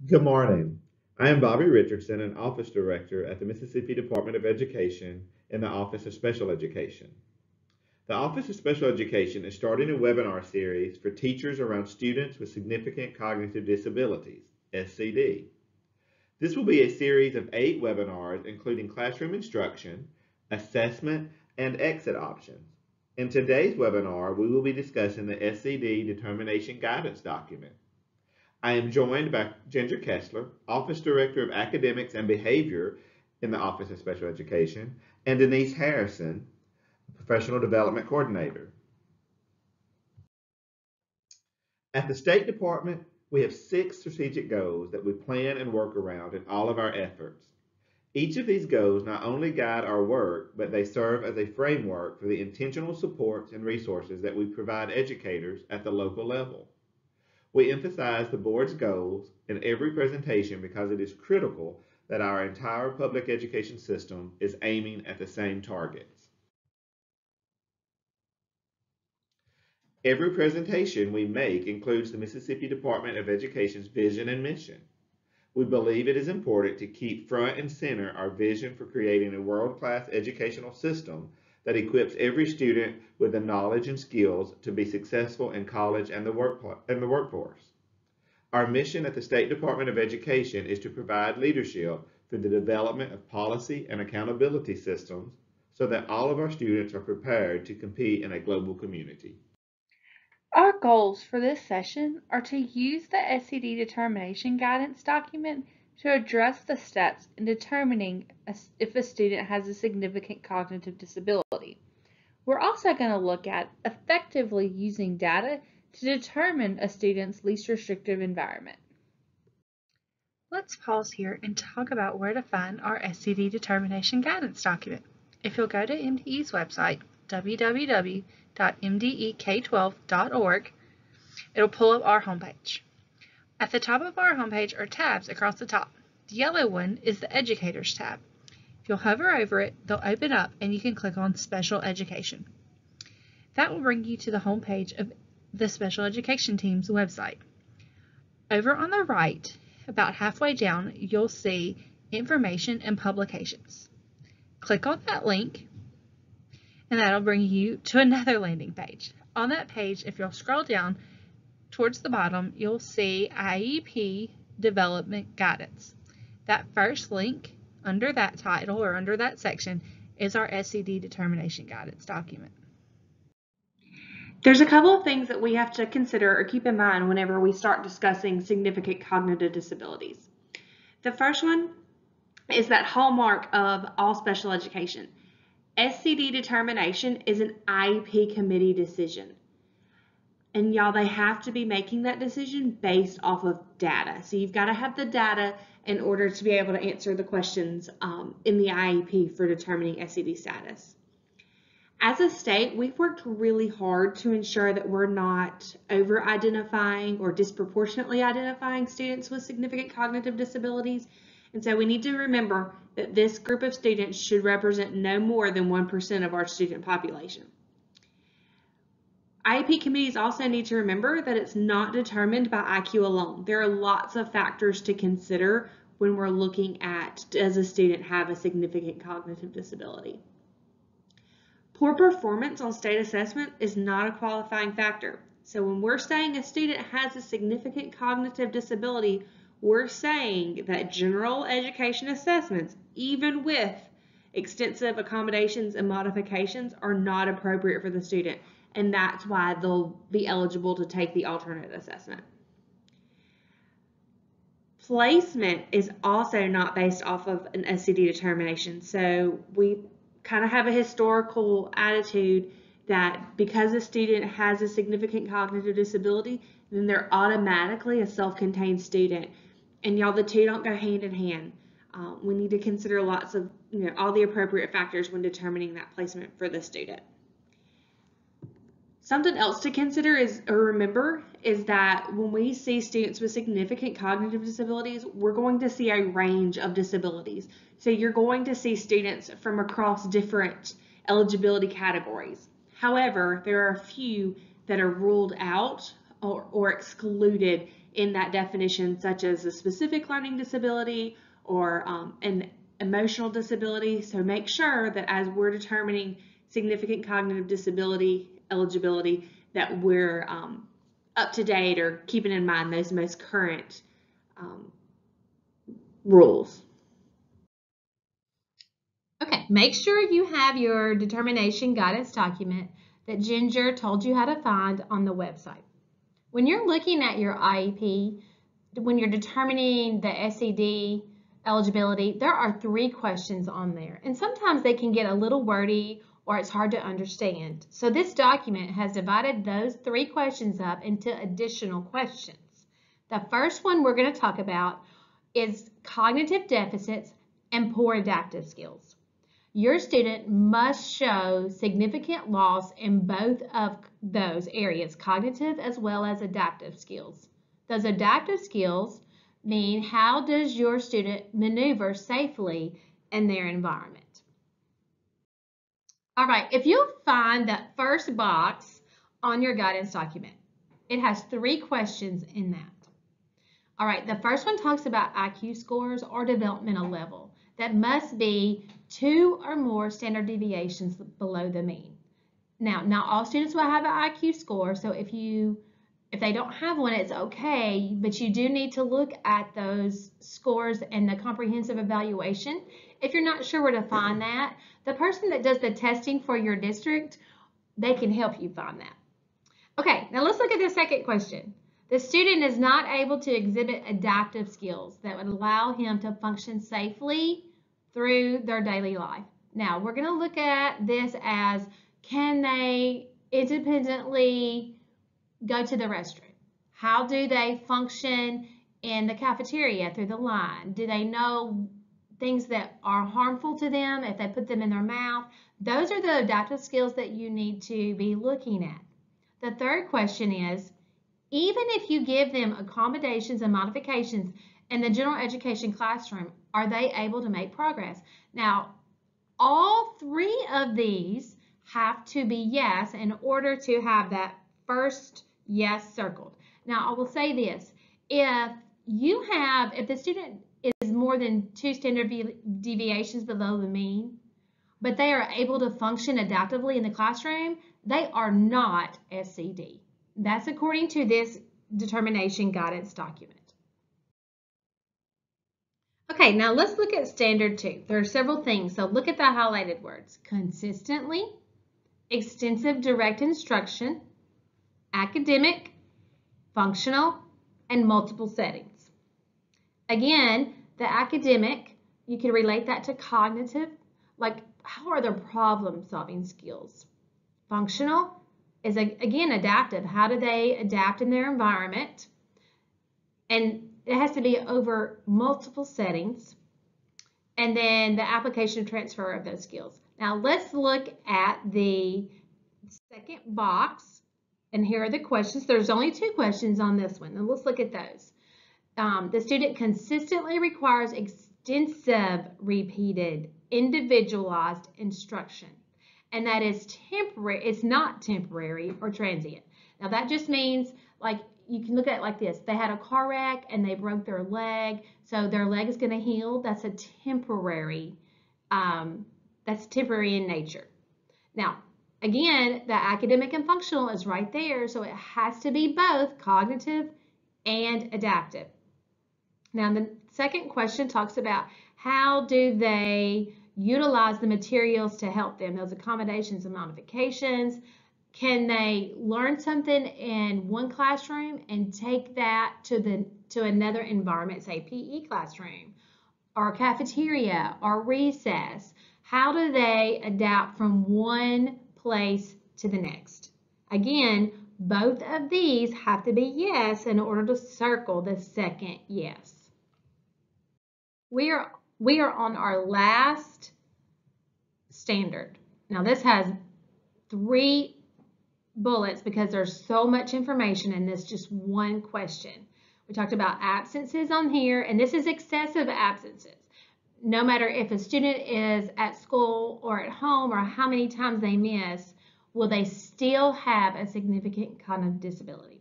Good morning. I am Bobby Richardson, an Office Director at the Mississippi Department of Education in the Office of Special Education. The Office of Special Education is starting a webinar series for teachers around students with significant cognitive disabilities, SCD. This will be a series of 8 webinars including classroom instruction, assessment, and exit options. In today's webinar, we will be discussing the SCD Determination Guidance document. I am joined by Ginger Kessler, Office Director of Academics and Behavior in the Office of Special Education, and Denise Harrison, Professional Development Coordinator. At the State Department, we have 6 strategic goals that we plan and work around in all of our efforts. Each of these goals not only guide our work, but they serve as a framework for the intentional supports and resources that we provide educators at the local level. We emphasize the board's goals in every presentation because it is critical that our entire public education system is aiming at the same targets. Every presentation we make includes the Mississippi Department of Education's vision and mission. We believe it is important to keep front and center our vision for creating a world-class educational system that equips every student with the knowledge and skills to be successful in college and the workforce. Our mission at the State Department of Education is to provide leadership through the development of policy and accountability systems so that all of our students are prepared to compete in a global community. Our goals for this session are to use the SCD determination guidance document to address the steps in determining if a student has a significant cognitive disability. We're also going to look at effectively using data to determine a student's least restrictive environment. Let's pause here and talk about where to find our SCD determination guidance document. If you'll go to MDE's website, www.mdek12.org, it'll pull up our homepage. At the top of our homepage are tabs across the top. The yellow one is the Educators tab. If you'll hover over it, they'll open up and you can click on Special Education. That will bring you to the homepage of the Special Education team's website. Over on the right, about halfway down, you'll see Information and Publications. Click on that link and that'll bring you to another landing page. On that page, if you'll scroll down towards the bottom, you'll see IEP Development Guidance. That first link under that title or under that section is our SCD Determination Guidance document. There's a couple of things that we have to consider or keep in mind whenever we start discussing significant cognitive disabilities. The first one is that hallmark of all special education. SCD determination is an IEP committee decision. And y'all, they have to be making that decision based off of data. So you've got to have the data in order to be able to answer the questions in the IEP for determining SCD status. As a state, we've worked really hard to ensure that we're not over-identifying or disproportionately identifying students with significant cognitive disabilities. And so we need to remember that this group of students should represent no more than 1% of our student population. IEP committees also need to remember that it's not determined by IQ alone. There are lots of factors to consider when we're looking at, does a student have a significant cognitive disability? Poor performance on state assessment is not a qualifying factor. So when we're saying a student has a significant cognitive disability, we're saying that general education assessments, even with extensive accommodations and modifications, are not appropriate for the student, and that's why they'll be eligible to take the alternate assessment. Placement is also not based off of an SCD determination, so we kind of have a historical attitude that because a student has a significant cognitive disability, then they're automatically a self-contained student. And y'all, the two don't go hand in hand. We need to consider lots of, all the appropriate factors when determining that placement for the student. Something else to consider or remember is that when we see students with significant cognitive disabilities, we're going to see a range of disabilities. So you're going to see students from across different eligibility categories. However, there are a few that are ruled out or excluded in that definition, such as a specific learning disability or an emotional disability. So make sure that as we're determining significant cognitive disability eligibility, that we're up to date or keeping in mind those most current rules. Okay, make sure you have your determination guidance document that Ginger told you how to find on the website. When you're looking at your IEP, when you're determining the SCD eligibility, there are 3 questions on there, and sometimes they can get a little wordy or it's hard to understand. So this document has divided those 3 questions up into additional questions. The first one we're going to talk about is cognitive deficits and poor adaptive skills. Your student must show significant loss in both of those areas, cognitive as well as adaptive skills. Those adaptive skills mean how does your student maneuver safely in their environment. All right, if you find that first box on your guidance document, it has 3 questions in that. All right, the first one talks about IQ scores or developmental level that must be 2 or more standard deviations below the mean. Now, not all students will have an IQ score, so if they don't have one, it's okay, but you do need to look at those scores in the comprehensive evaluation. If you're not sure where to find that, the person that does the testing for your district, they can help you find that. Okay, now let's look at the second question. The student is not able to exhibit adaptive skills that would allow him to function safely through their daily life. Now, we're going to look at this as, can they independently go to the restroom? How do they function in the cafeteria through the line? Do they know things that are harmful to them if they put them in their mouth? Those are the adaptive skills that you need to be looking at. The third question is, even if you give them accommodations and modifications in the general education classroom, are they able to make progress? Now, all 3 of these have to be yes in order to have that first yes circled. Now, I will say this, if the student is more than 2 standard deviations below the mean, but they are able to function adaptively in the classroom, they are not SCD. That's according to this determination guidance document. Okay, now let's look at standard 2. There are several things, so look at the highlighted words. Consistently, extensive direct instruction, academic, functional, and multiple settings. Again, the academic, you can relate that to cognitive, like how are their problem-solving skills? Functional is, again, adaptive. How do they adapt in their environment? And it has to be over multiple settings. And then the application and transfer of those skills. Now let's look at the second box. And here are the questions. There's only 2 questions on this one. And let's look at those. The student consistently requires extensive, repeated, individualized instruction. And that is temporary. It's not temporary or transient. Now that just means, like, you can look at it like this. They had a car wreck and they broke their leg, so their leg is going to heal. That's a temporary, that's temporary in nature. Now, again, the academic and functional is right there, so it has to be both cognitive and adaptive. Now, the second question talks about how do they utilize the materials to help them, those accommodations and modifications. Can they learn something in one classroom and take that to another environment, say PE classroom or cafeteria or recess? How do they adapt from one place to the next? Again, both of these have to be yes in order to circle the second yes. We are on our last standard. Now this has 3 bullets because there's so much information in this just one question. We talked about absences on here, and this is excessive absences. No matter if a student is at school or at home or how many times they miss, will they still have a significant cognitive disability?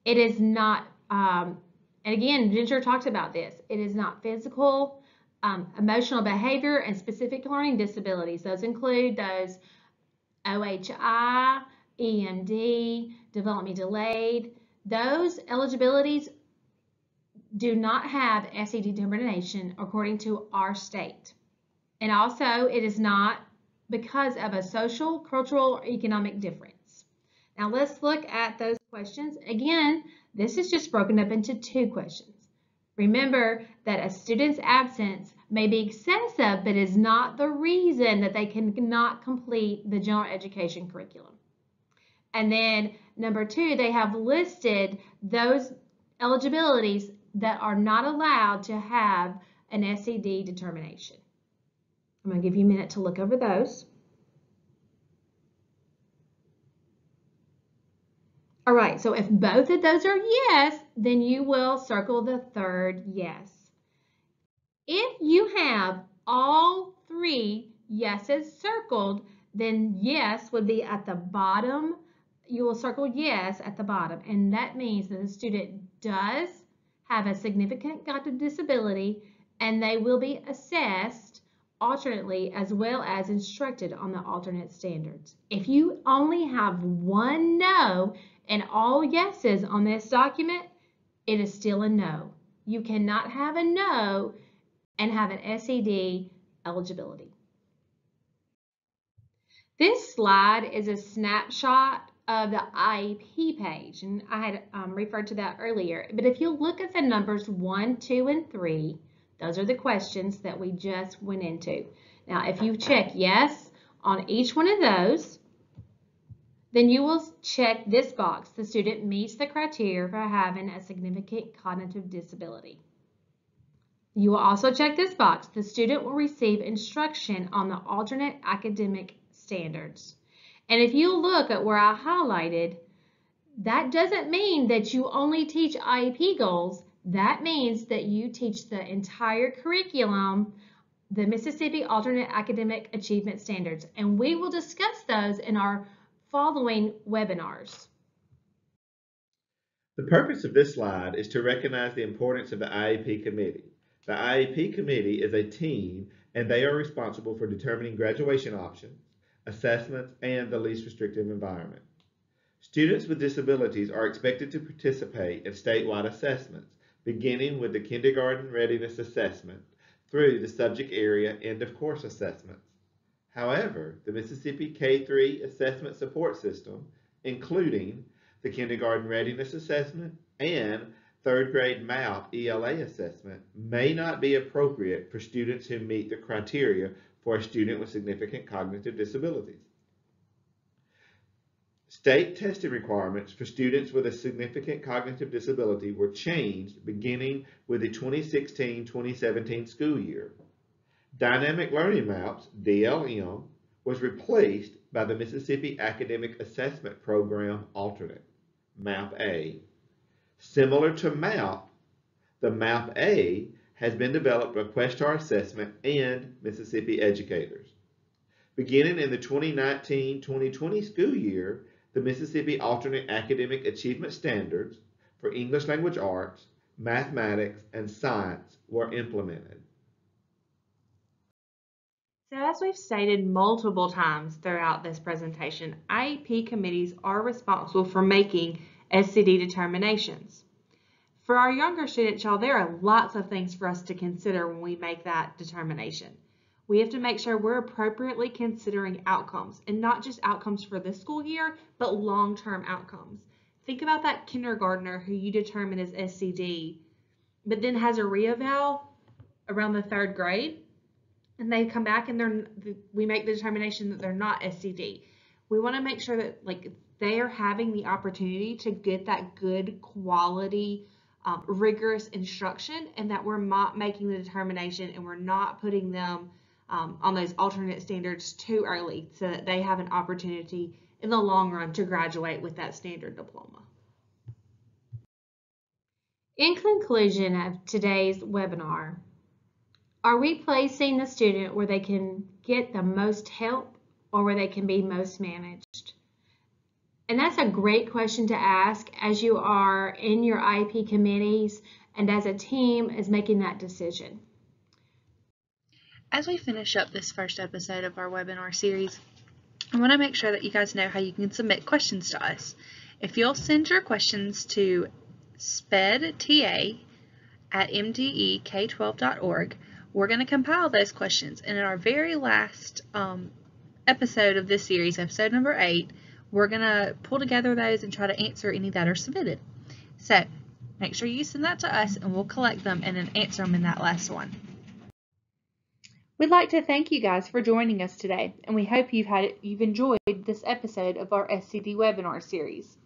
It is not And again, Ginger talked about this. It is not physical, emotional behavior, and specific learning disabilities. Those include those OHI, EMD, development delayed. Those eligibilities do not have SCD determination according to our state. And also, it is not because of a social, cultural, or economic difference. Now, let's look at those questions. Again, this is just broken up into 2 questions. Remember that a student's absence may be excessive, but is not the reason that they cannot complete the general education curriculum. And then number 2, they have listed those eligibilities that are not allowed to have an SCD determination. I'm going to give you a minute to look over those. All right, so if both of those are yes, then you will circle the third yes. If you have all 3 yeses circled, then yes would be at the bottom. You will circle yes at the bottom, and that means that the student does have a significant cognitive disability, and they will be assessed alternately as well as instructed on the alternate standards. If you only have 1 no and all yeses on this document, it is still a no. You cannot have a no and have an SCD eligibility. This slide is a snapshot of the IEP page, and I had referred to that earlier. But if you look at the numbers 1, 2, and 3, those are the questions that we just went into. Now, if you check yes on each one of those, then you will check this box. The student meets the criteria for having a significant cognitive disability. You will also check this box. The student will receive instruction on the alternate academic standards. And if you look at where I highlighted, that doesn't mean that you only teach IEP goals. That means that you teach the entire curriculum, the Mississippi Alternate Academic Achievement Standards. And we will discuss those in our following webinars. The purpose of this slide is to recognize the importance of the IEP committee. The IEP committee is a team, and they are responsible for determining graduation options, assessments, and the least restrictive environment. Students with disabilities are expected to participate in statewide assessments, beginning with the kindergarten readiness assessment through the subject area end of course assessments. However, the Mississippi K-3 assessment support system, including the kindergarten readiness assessment and 3rd grade MAP ELA assessment, may not be appropriate for students who meet the criteria for a student with significant cognitive disabilities. State testing requirements for students with a significant cognitive disability were changed beginning with the 2016-2017 school year. Dynamic Learning Maps, DLM, was replaced by the Mississippi Academic Assessment Program Alternate, MAP-A. Similar to MAP, the MAP-A has been developed by Questar Assessment and Mississippi educators. Beginning in the 2019-2020 school year, the Mississippi Alternate Academic Achievement Standards for English Language Arts, Mathematics, and Science were implemented. So as we've stated multiple times throughout this presentation, IEP committees are responsible for making SCD determinations. For our younger students, y'all, there are lots of things for us to consider when we make that determination. We have to make sure we're appropriately considering outcomes, and not just outcomes for this school year, but long-term outcomes. Think about that kindergartner who you determine as SCD, but then has a reeval around the 3rd grade, and they come back and we make the determination that they're not SCD. We want to make sure that they are having the opportunity to get that good quality, rigorous instruction, and that we're not making the determination and we're not putting them on those alternate standards too early, so that they have an opportunity in the long run to graduate with that standard diploma. In conclusion of today's webinar, are we placing the student where they can get the most help or where they can be most managed? And that's a great question to ask as you are in your IEP committees and as a team is making that decision. As we finish up this first episode of our webinar series, I want to make sure that you guys know how you can submit questions to us. If you'll send your questions to spedta@mdek12.org, we're going to compile those questions, and in our very last episode of this series, episode number 8, we're going to pull together those and try to answer any that are submitted. So make sure you send that to us and we'll collect them and then answer them in that last one. We'd like to thank you guys for joining us today, and we hope you've enjoyed this episode of our SCD webinar series.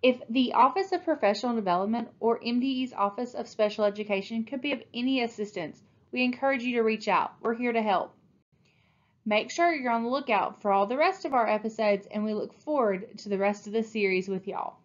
If the Office of Professional Development or MDE's Office of Special Education could be of any assistance, we encourage you to reach out. We're here to help. Make sure you're on the lookout for all the rest of our episodes, and we look forward to the rest of the series with y'all.